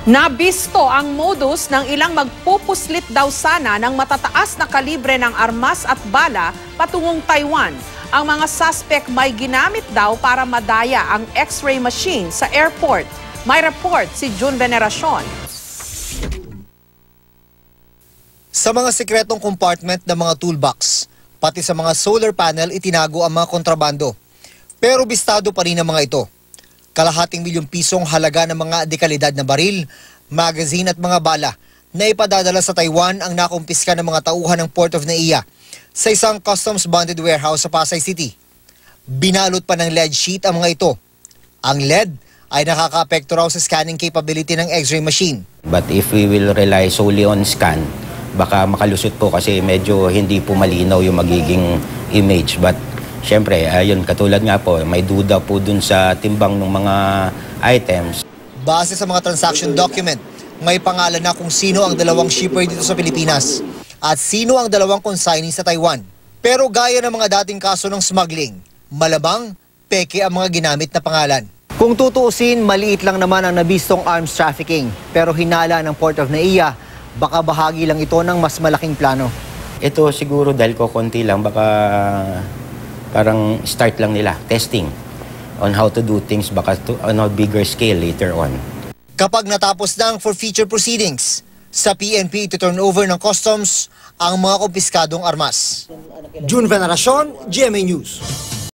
Nabisto ang modus ng ilang magpupuslit daw sana ng matataas na kalibre ng armas at bala patungong Taiwan. Ang mga suspect may ginamit daw para madaya ang X-ray machine sa airport. May report si June Veneracion. Sa mga sekretong compartment ng mga toolbox, pati sa mga solar panel itinago ang mga kontrabando. Pero bistado pa rin ang mga ito. Kalahating milyong pisong halaga ng mga dekalidad na baril, magazine at mga bala na ipadadala sa Taiwan ang nakumpiska ng mga tauhan ng Port of Naiya sa isang customs bonded warehouse sa Pasay City. Binalot pa ng lead sheet ang mga ito. Ang lead ay nakaka-apekto raw sa scanning capability ng X-ray machine. But if we will rely solely on scan, baka makalusot po kasi medyo hindi po malinaw yung magiging image. But syempre, ayun, katulad nga po, may duda po dun sa timbang ng mga items. Base sa mga transaction document, may pangalan na kung sino ang dalawang shipper dito sa Pilipinas at sino ang dalawang consignee sa Taiwan. Pero gaya ng mga dating kaso ng smuggling, malamang peke ang mga ginamit na pangalan. Kung tutuusin, maliit lang naman ang nabistong arms trafficking. Pero hinala ng Port of Naiya, baka bahagi lang ito ng mas malaking plano. Ito siguro dahil ko konti lang, baka parang start lang nila, testing on how to do things baka on a bigger scale later on. Kapag natapos na ang forfeiture proceedings, sa PNP ito turn over ng customs ang mga kumpiskadong armas. June Veneracion, GMA News.